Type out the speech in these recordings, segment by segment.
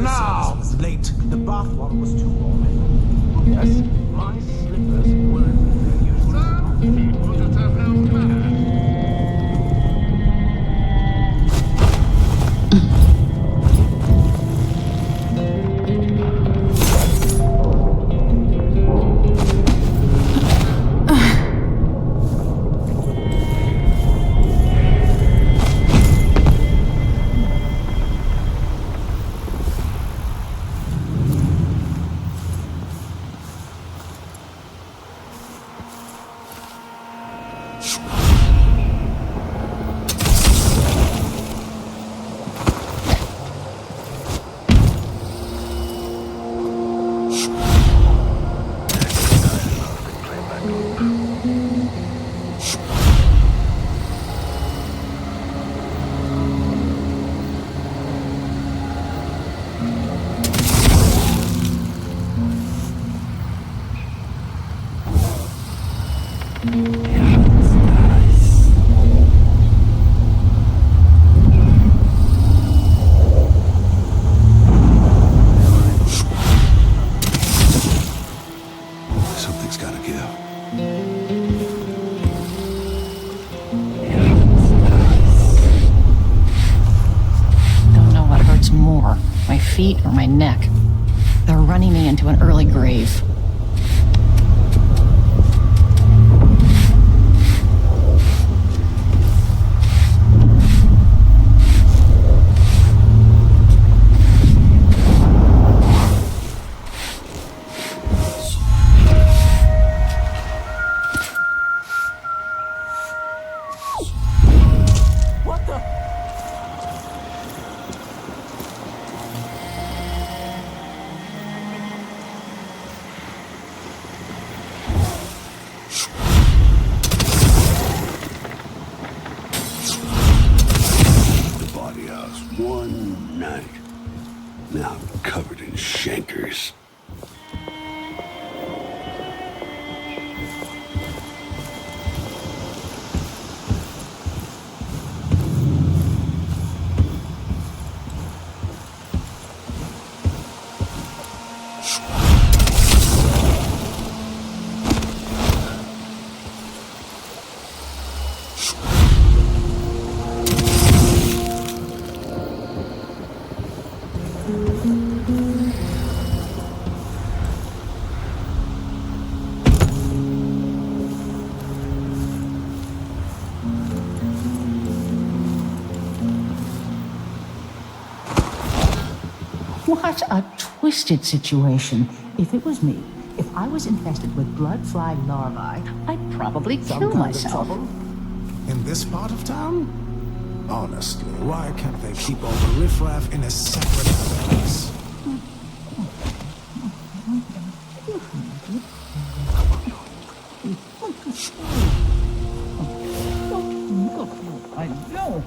now! Was late. The bathwater was too warm. Yes, my slippers weren't used. Sir, put it to no manners. Something's gotta give. Don't know what hurts more, my feet or my neck. They're running me into an early grave. One night. Now I'm covered in shankers. What a twisted situation. If it was me, if I was infested with blood fly larvae, I'd probably kill myself. In this part of town? Honestly, why can't they keep all the riffraff in a separate place? I know.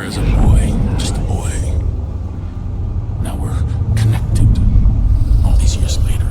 as a boy, just a boy. Now we're connected, all these years later.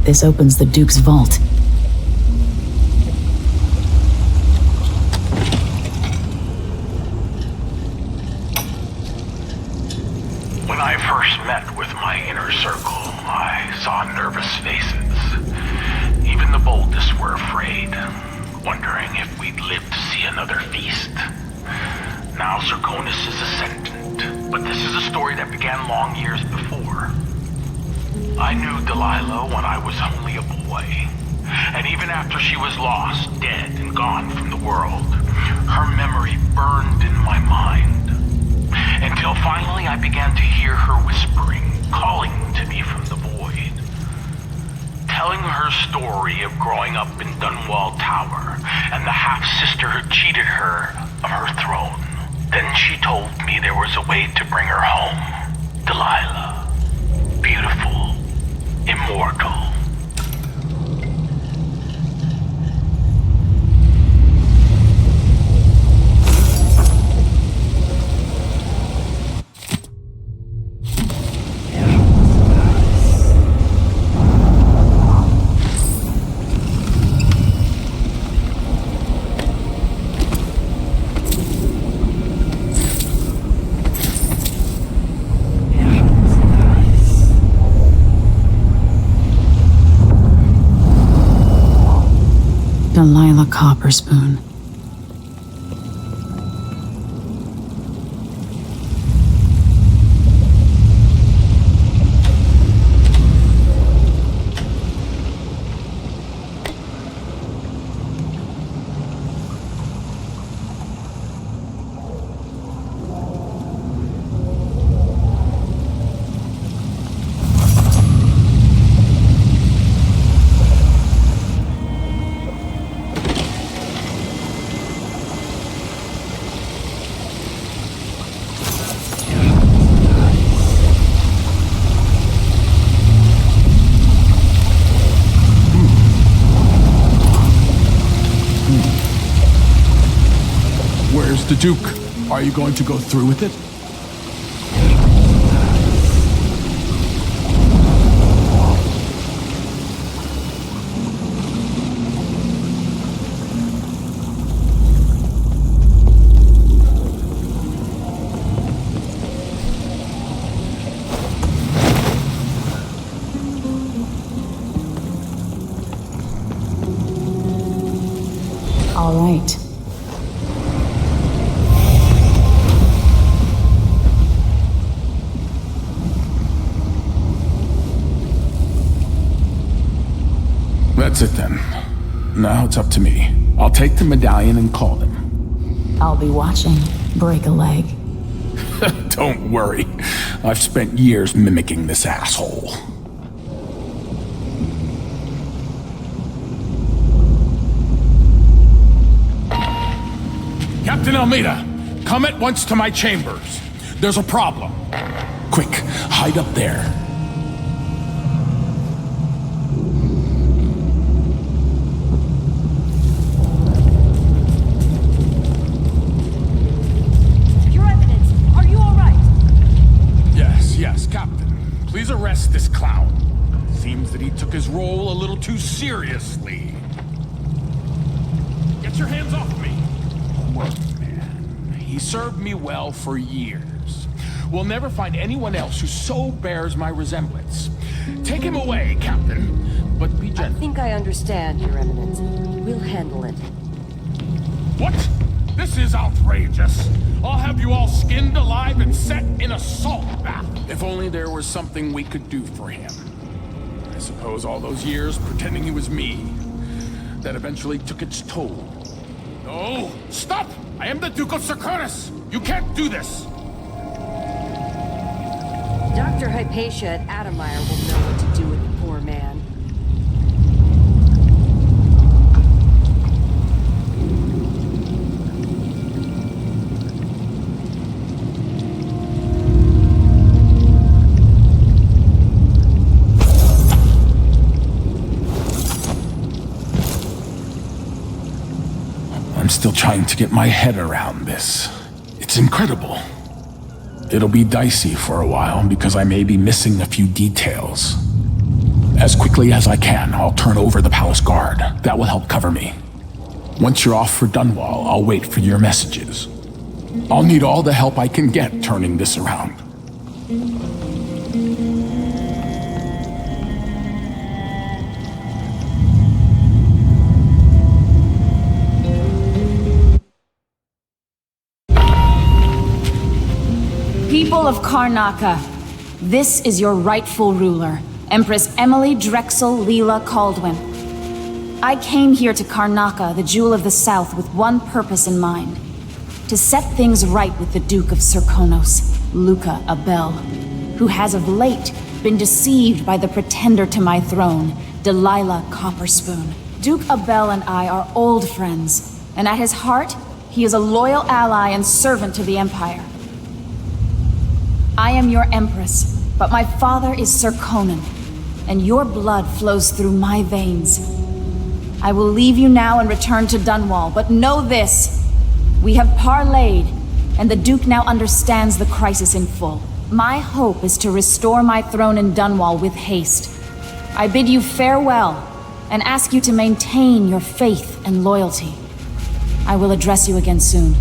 This opens the Duke's vault. When I first met with my inner circle, I saw nervous faces. Even the boldest were afraid, wondering if we'd live to see another feast. Now Zirconis is ascendant, but this is a story that began long years before. I knew Delilah when I was only a boy, and even after she was lost, dead, and gone from the world, her memory burned in my mind. Until finally I began to hear her whispering, calling to me from the void. Telling her story of growing up in Dunwall Tower, and the half-sister who cheated her of her throne. Then she told me there was a way to bring her home. Delilah. Beautiful. Immortal. Delilah Copperspoon. Mr. Duke, are you going to go through with it? All right. That's it then. Now it's up to me. I'll take the medallion and call them. I'll be watching. Break a leg. Don't worry. I've spent years mimicking this asshole. Captain Almeida, come at once to my chambers. There's a problem. Quick, hide up there. Your Eminence, are you all right? Yes, Captain. Please arrest this clown. Seems that he took his role a little too seriously. Get your hands off me. Workman. He served me well for years. We'll never find anyone else who so bears my resemblance. Take him away, Captain. But be I gentle. think I understand, Your Eminence. We'll handle it. What? This is outrageous. I'll have you all skinned alive and set in a salt bath. If only there was something we could do for him. I suppose all those years pretending he was me, that eventually took its toll. No! Stop! I am the Duke of Serconis! You can't do this! Dr. Hypatia at Adamire will know what to do with the poor man. I'm still trying to get my head around this. It's incredible. It'll be dicey for a while because I may be missing a few details. As quickly as I can, I'll turn over the palace guard. That will help cover me. Once you're off for Dunwall, I'll wait for your messages. I'll need all the help I can get turning this around. People of Karnaca, this is your rightful ruler, Empress Emily Drexel Leela Caldwin. I came here to Karnaca, the Jewel of the South, with one purpose in mind. To set things right with the Duke of Serconos, Luca Abel, who has of late been deceived by the pretender to my throne, Delilah Copperspoon. Duke Abel and I are old friends, and at his heart, he is a loyal ally and servant to the Empire. I am your Empress, but my father is Sir Conan, and your blood flows through my veins. I will leave you now and return to Dunwall, but know this. We have parlayed, and the Duke now understands the crisis in full. My hope is to restore my throne in Dunwall with haste. I bid you farewell, and ask you to maintain your faith and loyalty. I will address you again soon.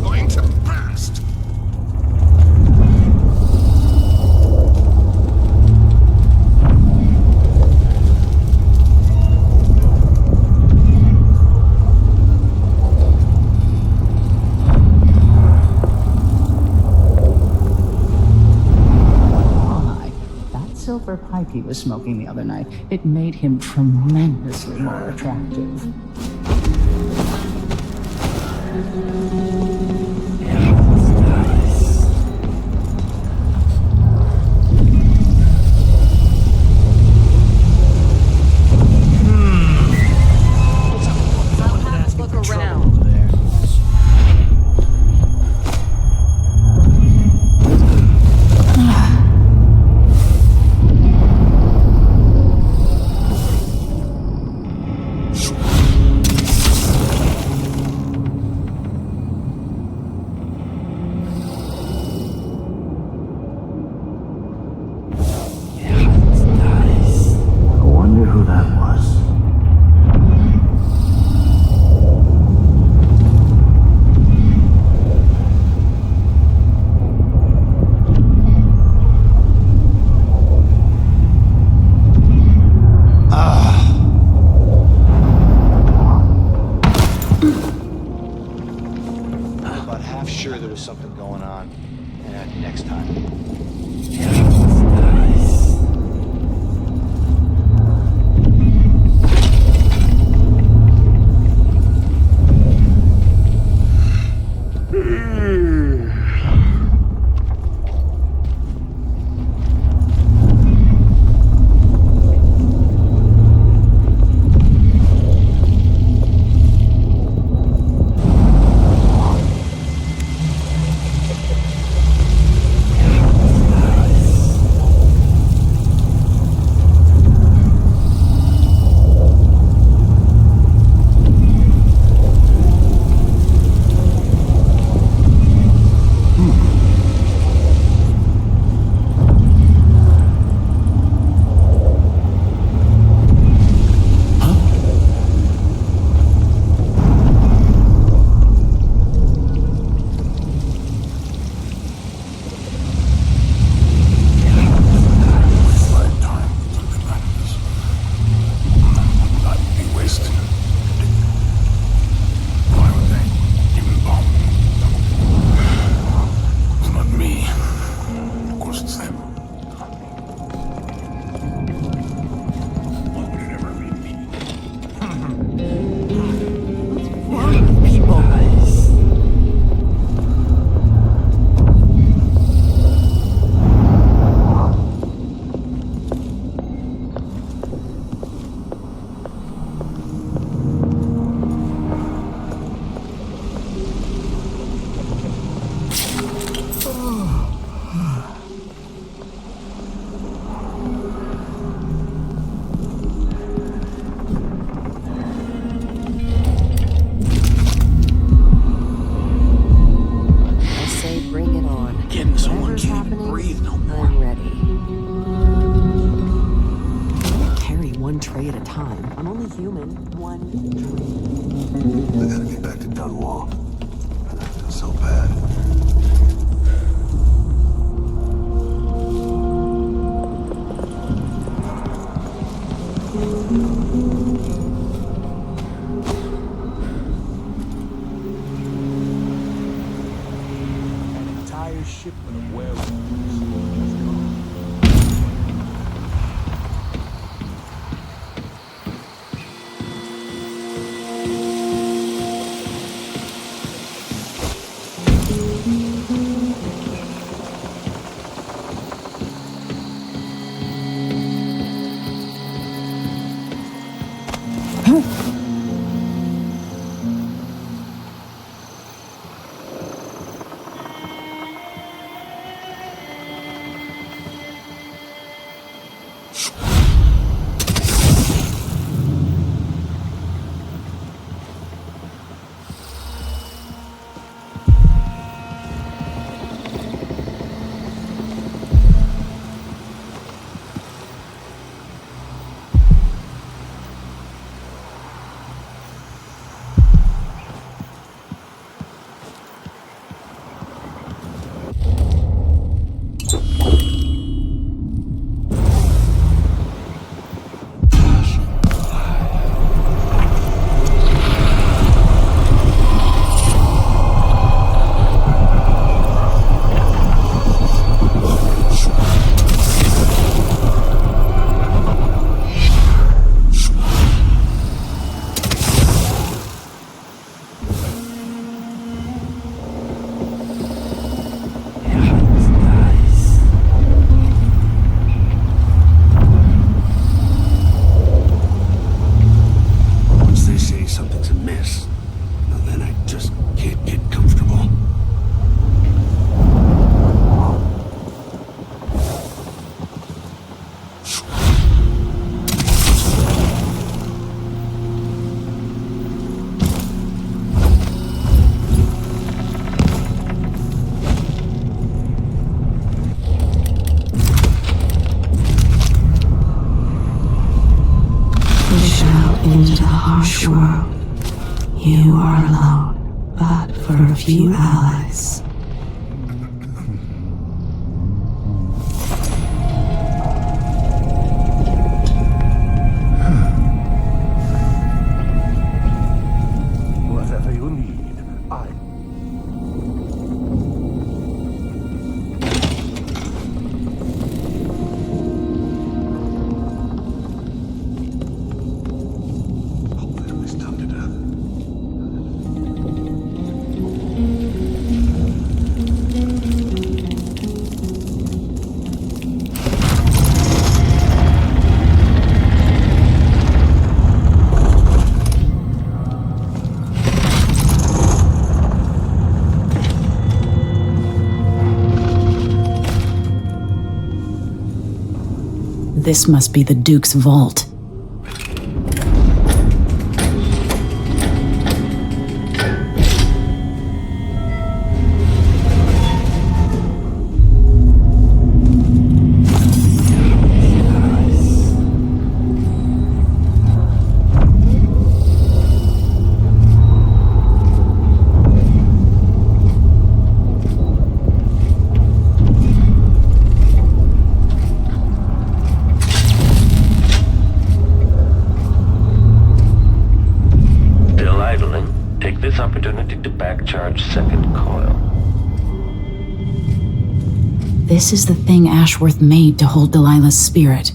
Going to burst. he was smoking the other night. It made him tremendously more attractive. Look around. I wonder who that was. I'm about half sure there was something going on. And next time. We gotta get back to Dunwall. I feel so bad. An entire shipment of werewolves. out into the harsh world. You are alone, but for a few allies. Whatever you need, I... Hopefully he's done to death. This must be the Duke's vault. This is the thing Ashworth made to hold Delilah's spirit.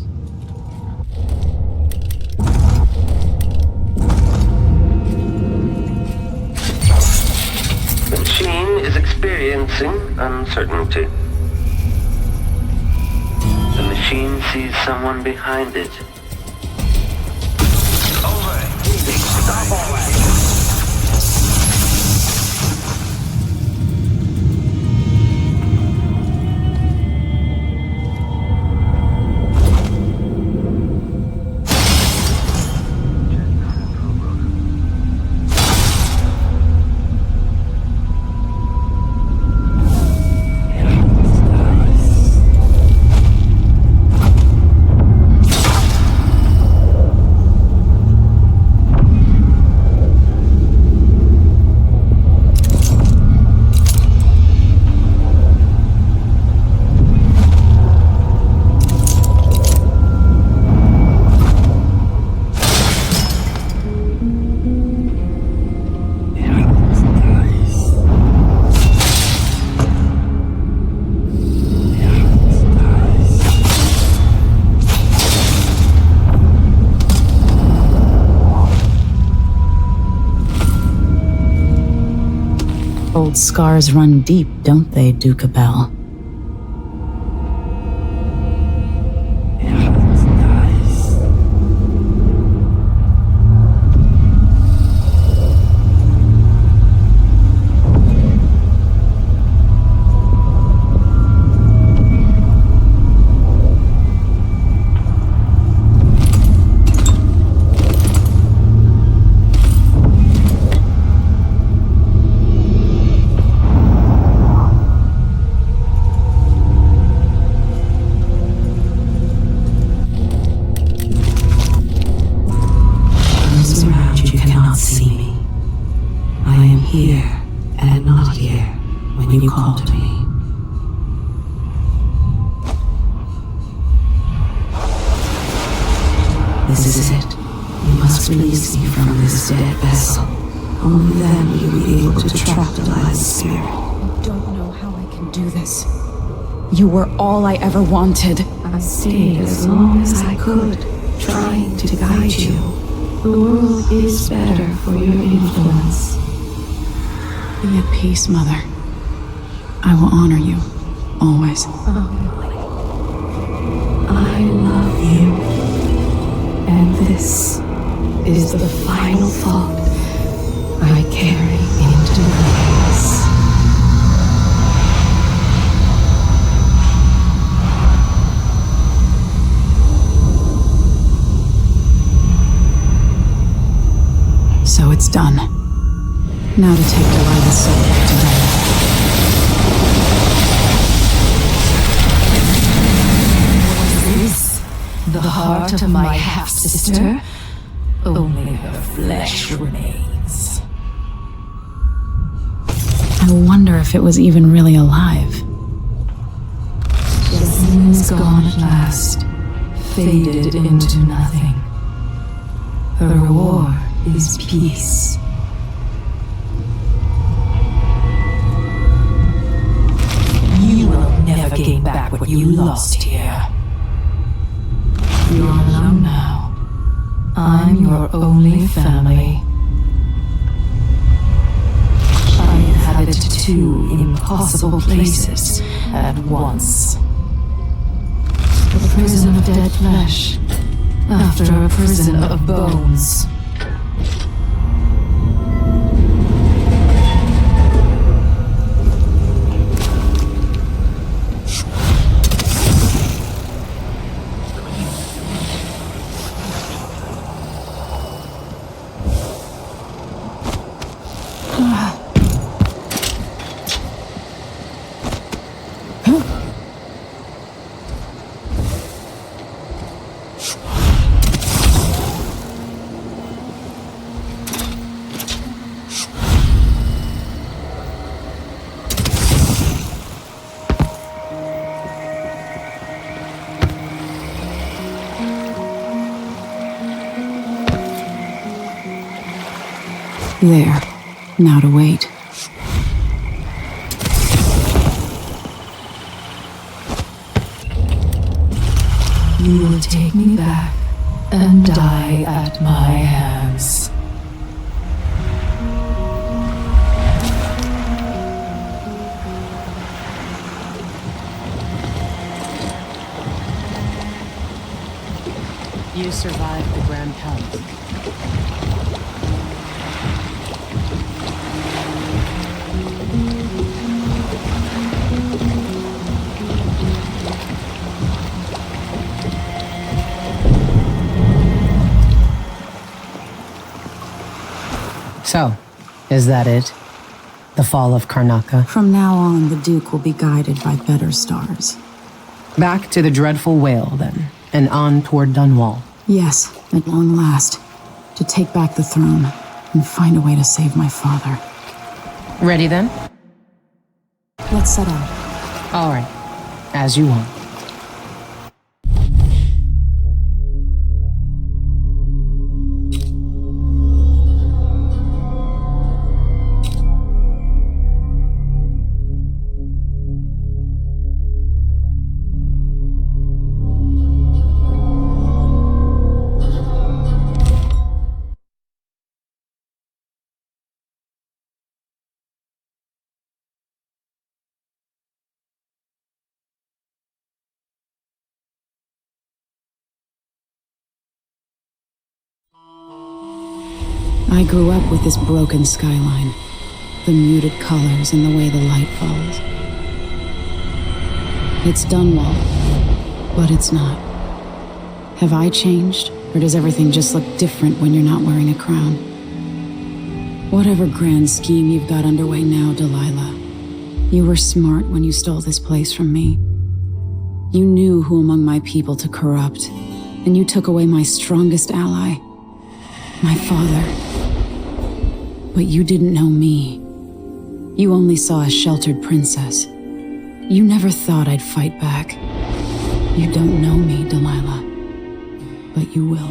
The machine is experiencing uncertainty. The machine sees someone behind it. Over. Stop all that. Old scars run deep, don't they, Duke Bell? Here and not here when you call to me. This is it. You must release me from this dead vessel. Only then will you be able to trap Delilah's spirit. I don't know how I can do this. You were all I ever wanted. I stayed as long as I could, trying to guide you. The world is better for your influence. Be at peace, Mother. I will honor you, always. I love you. And this is the final thought I carry into grace. So it's done. Now to take Delilah's soul back to Diana. Was this the heart of my half-sister? Only her flesh remains. I wonder if it was even really alive. Jessamine is gone at last, faded into nothing. Her reward is peace. You will never gain back what you lost here. You're alone now. I'm your only family. I inhabit two impossible places at once. A prison of dead flesh, after a prison of bones. There. Now to wait. You will take me back and die at my hands. You survived the Grand Hunt. So, is that it? The fall of Karnaca? From now on, the Duke will be guided by better stars. Back to the dreadful whale, then, and on toward Dunwall. Yes, at long last. To take back the throne and find a way to save my father. Ready then? Let's set out. All right. As you want. I grew up with this broken skyline, the muted colors and the way the light falls. It's Dunwall, but it's not. Have I changed, or does everything just look different when you're not wearing a crown? Whatever grand scheme you've got underway now, Delilah, you were smart when you stole this place from me. You knew who among my people to corrupt, and you took away my strongest ally, my father. But you didn't know me. You only saw a sheltered princess. You never thought I'd fight back. You don't know me, Delilah, but you will.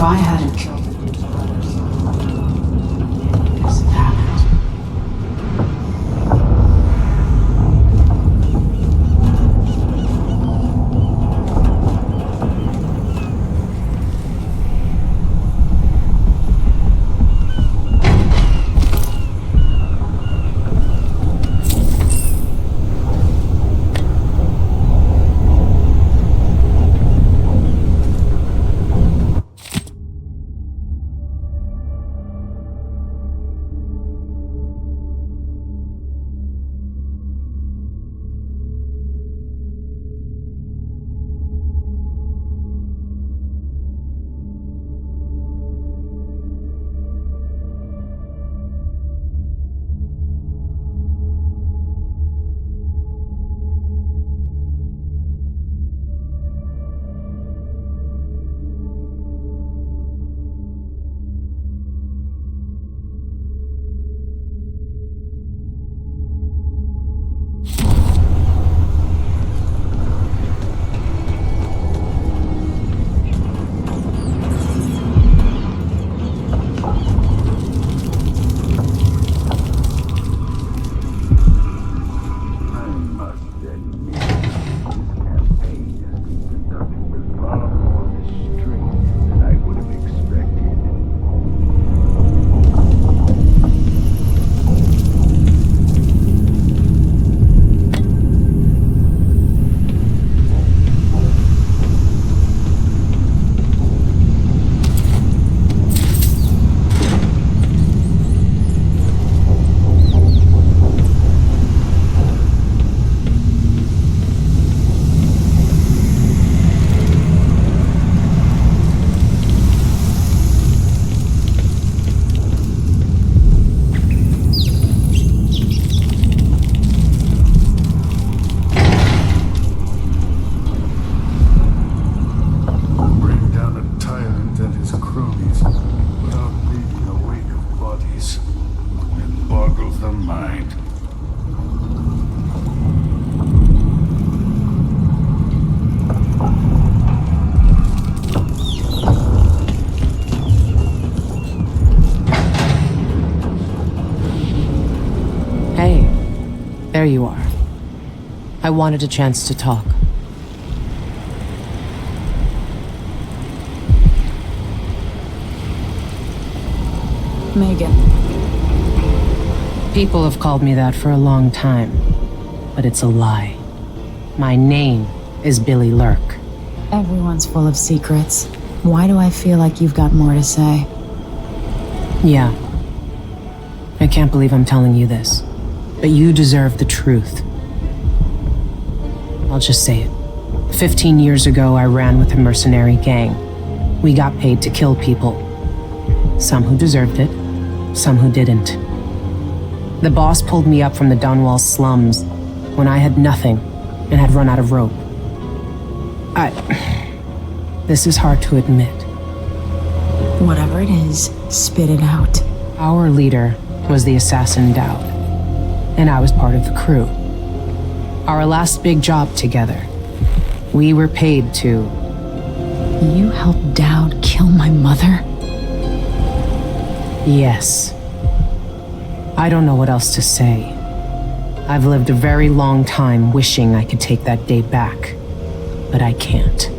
If I hadn't killed the dude's brothers, this had happened. There you are. I wanted a chance to talk. Megan. People have called me that for a long time, but it's a lie. My name is Billy Lurk. Everyone's full of secrets. Why do I feel like you've got more to say? Yeah. I can't believe I'm telling you this, but you deserve the truth. I'll just say it. 15 years ago, I ran with a mercenary gang. We got paid to kill people. Some who deserved it, some who didn't. The boss pulled me up from the Dunwall slums when I had nothing and had run out of rope. This is hard to admit. Whatever it is, spit it out. Our leader was the assassin Dowd, and I was part of the crew. Our last big job together, we were paid to... You helped Dowd kill my mother? Yes. I don't know what else to say. I've lived a very long time wishing I could take that day back, but I can't.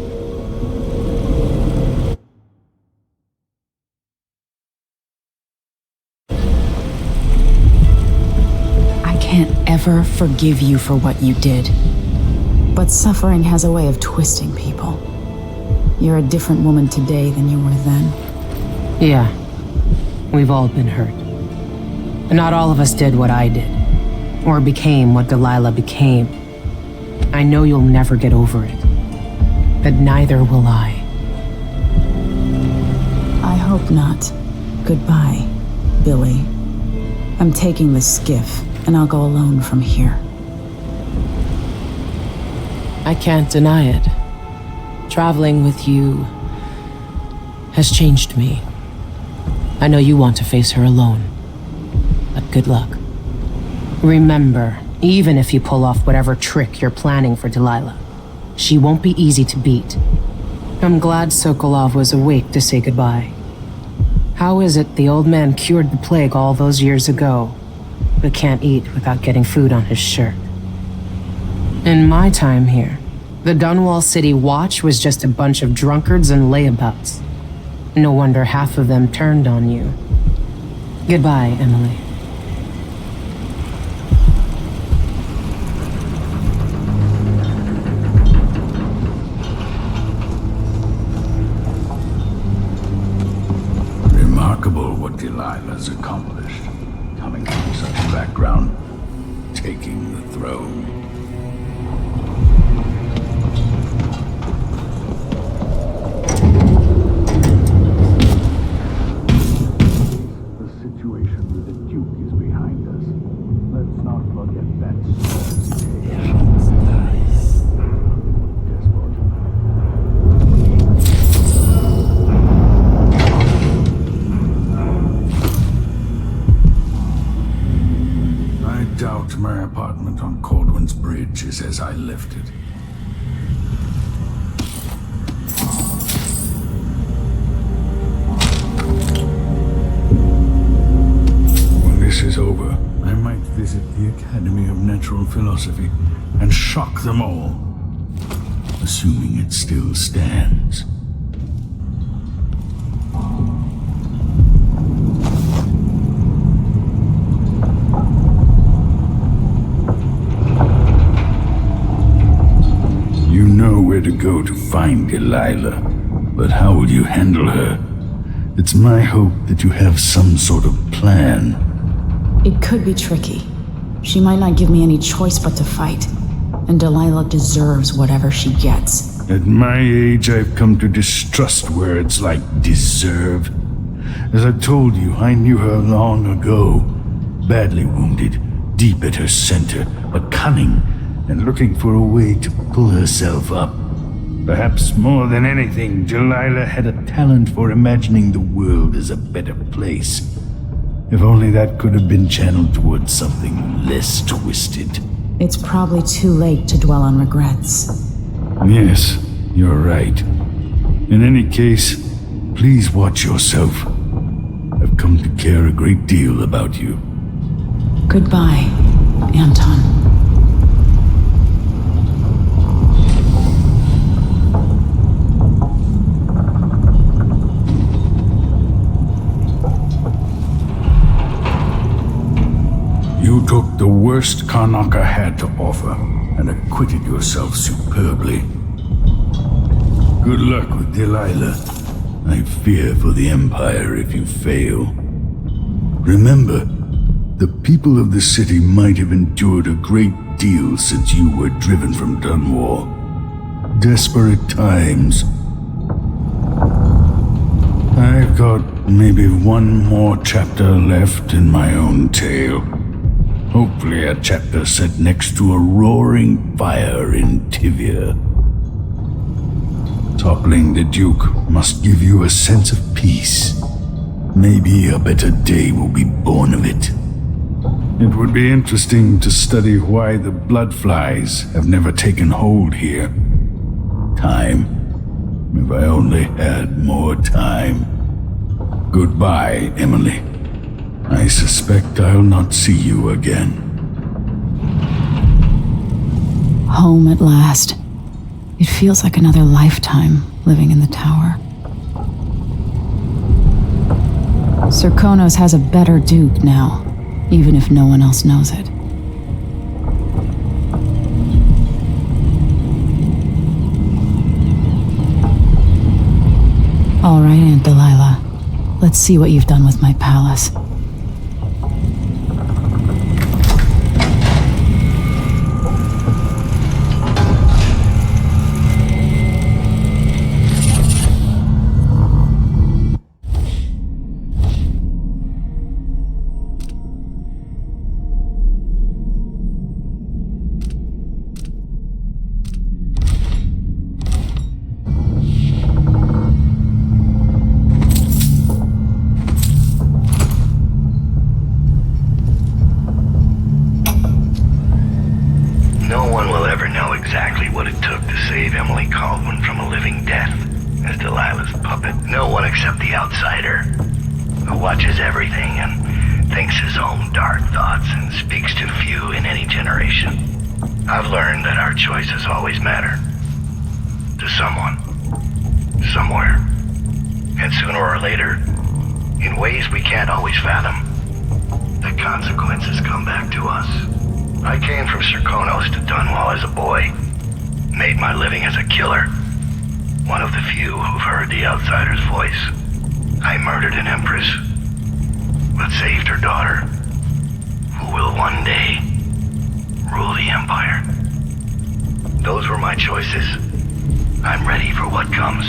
I can't ever forgive you for what you did. But suffering has a way of twisting people. You're a different woman today than you were then. Yeah. We've all been hurt. But not all of us did what I did, or became what Delilah became. I know you'll never get over it, but neither will I. I hope not. Goodbye, Billy. I'm taking the skiff, and I'll go alone from here. I can't deny it. Traveling with you has changed me. I know you want to face her alone, but good luck. Remember, even if you pull off whatever trick you're planning for Delilah, she won't be easy to beat. I'm glad Sokolov was awake to say goodbye. How is it the old man cured the plague all those years ago, but can't eat without getting food on his shirt? In my time here, the Dunwall City Watch was just a bunch of drunkards and layabouts. No wonder half of them turned on you. Goodbye, Emily. Remarkable what Delilah's accomplished. Coming from such a background, taking the throne. The situation with the Duke is behind us. Let's not forget that I doubt my apartment on Caldwell's Bridge is as I left it. When this is over, I might visit the Academy of Natural Philosophy and shock them all, assuming it still stands. You know where to go to find Delilah, but how will you handle her? It's my hope that you have some sort of plan. It could be tricky. She might not give me any choice but to fight. And Delilah deserves whatever she gets. At my age, I've come to distrust words like deserve. As I've told you, I knew her long ago. Badly wounded, deep at her center, but cunning, and looking for a way to pull herself up. Perhaps more than anything, Delilah had a talent for imagining the world as a better place. If only that could have been channeled towards something less twisted. It's probably too late to dwell on regrets. Yes, you're right. In any case, please watch yourself. I've come to care a great deal about you. Goodbye, Anton. You took the worst Karnaca had to offer and acquitted yourself superbly. Good luck with Delilah. I fear for the Empire if you fail. Remember, the people of the city might have endured a great deal since you were driven from Dunwall. Desperate times. I've got maybe one more chapter left in my own tale. Hopefully a chapter set next to a roaring fire in Tivia. Toppling the Duke must give you a sense of peace. Maybe a better day will be born of it. It would be interesting to study why the bloodflies have never taken hold here. Time. If I only had more time. Goodbye, Emily. I suspect I'll not see you again. Home at last. It feels like another lifetime living in the tower. Serkonos has a better Duke now, even if no one else knows it. All right, Aunt Delilah. Let's see what you've done with my palace. except the outsider, who watches everything and thinks his own dark thoughts and speaks to few in any generation. I've learned that our choices always matter. To someone. Somewhere. And sooner or later, in ways we can't always fathom, the consequences come back to us. I came from Serkonos to Dunwall as a boy. Made my living as a killer. One of the few who've heard the outsider's voice. I murdered an empress, but saved her daughter, who will one day rule the Empire. Those were my choices. I'm ready for what comes.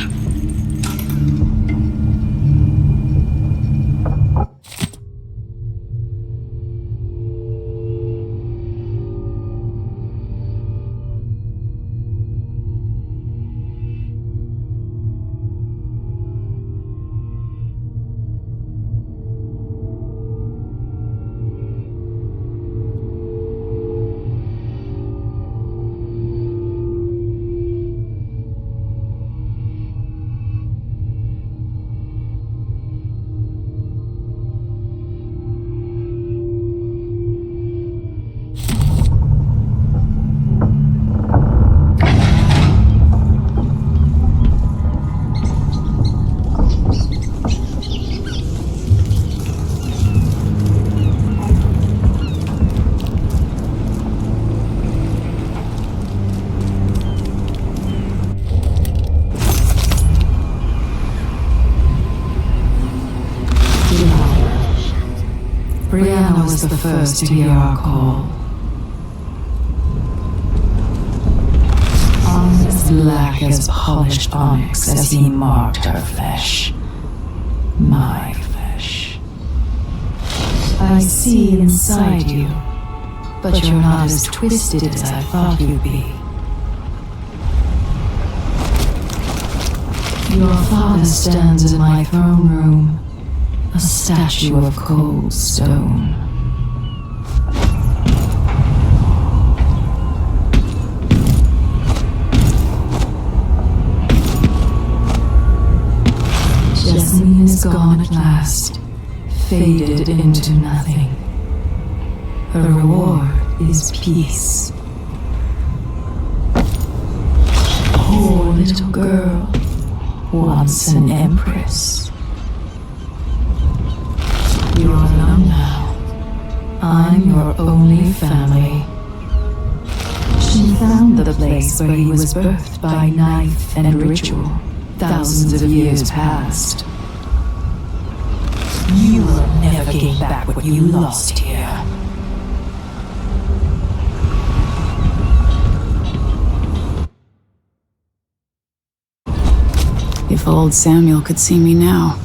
Brianna was the first to hear our call. As black as polished onyx as he marked her flesh. My flesh. I see inside you, but you're not as twisted as I thought you'd be. Your father stands in my throne room, a statue of cold stone. Jasmine is gone at last, faded into nothing. Her reward is peace. Poor little girl, once an empress. You're alone now. I'm your only family. She found the place where he was birthed by knife and ritual, thousands of years past. You will never gain back what you lost here. If old Samuel could see me now.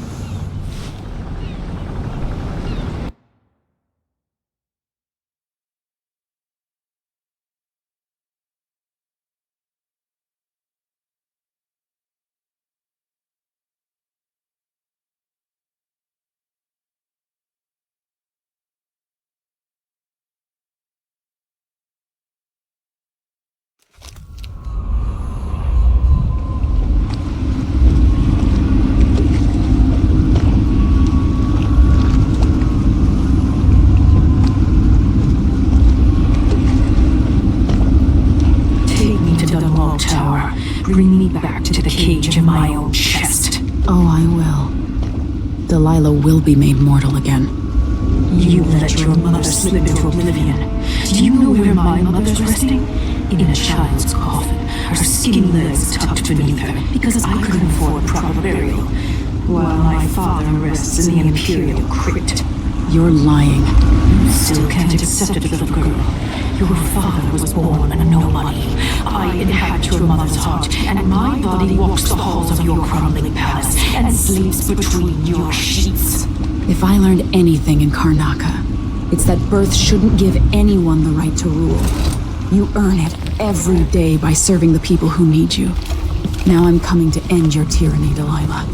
Bring me back to the cage in my own chest. Oh, I will. Delilah will be made mortal again. You let your mother slip into oblivion. Do you know where my mother's resting? In a child's coffin, her skinny legs tucked beneath her, because I couldn't afford proper burial, while my father rests in the Imperial crypt. You're lying. You still can't accept it, little girl. Your father was born a nobody. I inhabit your mother's heart, and my body walks the halls of your crumbling palace and sleeps between your sheets. If I learned anything in Karnaca, it's that birth shouldn't give anyone the right to rule. You earn it every day by serving the people who need you. Now I'm coming to end your tyranny, Delilah.